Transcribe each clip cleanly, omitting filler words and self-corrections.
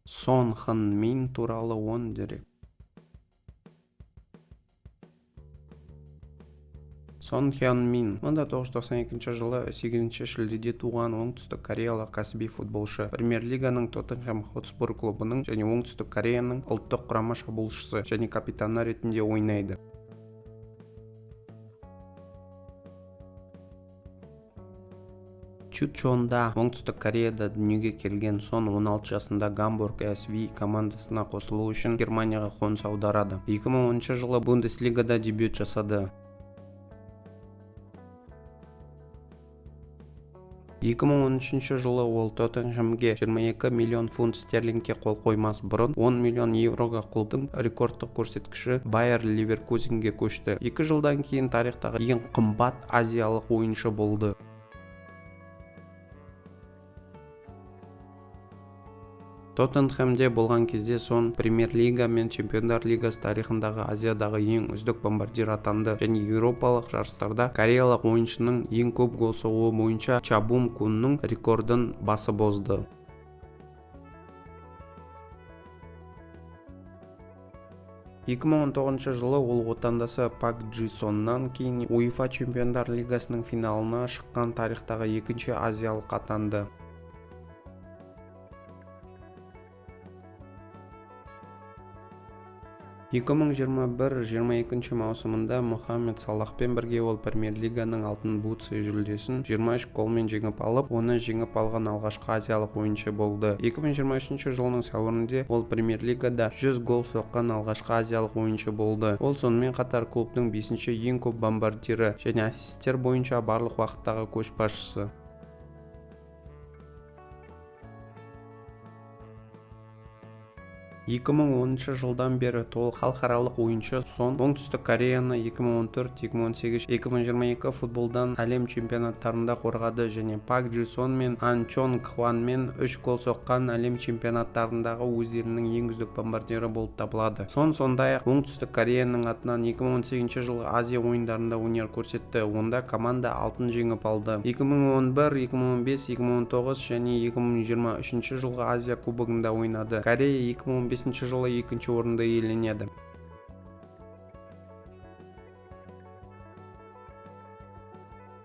Сон Хэн Мин туралы 10 дерек. Сон Хён Мин 1992 жылы 8 шілдеде туған оңтүстік кореялық кәсіби футболшы, Премьер-лиганың Тоттенхэм Хотспур клубының және оңтүстік Кореяның ұлттық құрама шабуылшысы және капитаны ретінде ойнайды. Чучонда, оңтүстік Кореяда дүниеге келген Сон 16 жасында Гамбург SV командасына қосылу үшін Германияға қоныс аударады. 2010 жылы Бундеслигада дебют жасады. 2013 жылы ол Тоттенхэмге 22 миллион фунт стерлингке қол қоймас бұрын 10 миллион евроға клубтың рекордтық көрсеткіші Байер Ливеркузенге көшті. 2 жылдан кейін тарихтағы ең қымбат азиялық ойыншы болды. Тоттенхэмде болған кезде Сон Премьер-лига мен Чемпиондар лигасы тарихындағы Азиядағы ең үздік бомбардир атанды және еуропалық жарыстарда кореялық ойыншының ең көп гол соғуы бойынша Ча Бум Кунның рекордын басып озды. 2019 жылы ол отандасы Пак Джи Соннан кейін УЕФА Чемпиондар лигасының финалына шыққан тарихтағы екінші азиялық атанды. 2021-22 маусымында Мохамед Салахпен бірге ол Премьер-лиганың алтын бутсы жүлдесін 23 голмен жеңіп алып, оны жеңіп алған алғашқы азиялық ойыншы болды. 2023 жылының сәуірінде ол Премьер-лигада 100 гол соққан алғашқы азиялық ойыншы болды. Ол сонымен қатар клубтың 5-ші ең көп бомбардирі және ассисттер бойынша барлық уақыттағы көшбасшысы. 2010 жылдан бері толық халықаралық ойыншы Сон оңтүстік Кореяны 2014, 2018, 2022 футболдан әлем чемпионаттарында қорғады және Пак Джи Сон мен Ан Чонг Хванмен 3 гол соққан әлем чемпионаттарындағы өздерінің ең үздік бомбардирі болып табылады. Сон сондай-ақ оңтүстік Кореяның атынан 2018 жылғы Азия ойындарында өнер көрсетті. Онда команда алтын жеңіп алды. 2011, 2015, 2019 және 2023 жылғы Азия кубогында ойнады. Корея 2015 жылы екінші орынды иеленеді.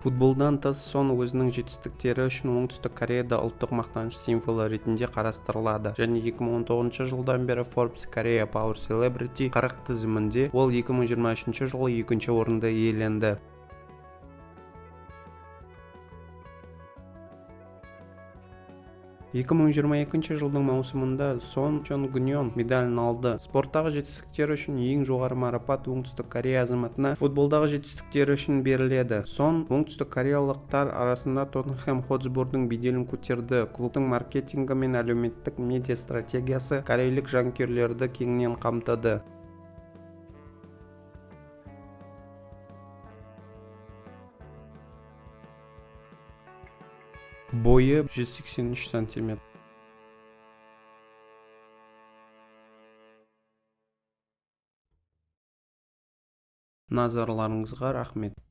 Футболдан тыс Сон өзінің жетістіктері үшін оңтүстік Кореяда ұлттық мақтаныш символы ретінде қарастырылады және 2019 жылдан бері Forbes Korea Power Celebrity 40 тізімінде ол 2023 жылы екінші орынды иеленді. 2022 жылдың маусымында Сон Чонггүньон медалін алды. Спорттағы жетістіктері үшін ең жоғары марапат оңтүстік Корея азаматына футболдағы жетістіктері үшін беріледі. Сон оңтүстік кореялықтар арасында Тоттенхэм Хотспурдың беделін көтерді. Клубтың маркетингі мен әлеуметтік медиа стратегиясы корейлік жанкүйерлерді кеңінен қамтыды. Бойы 183 см. Назарларыңызға рахмет.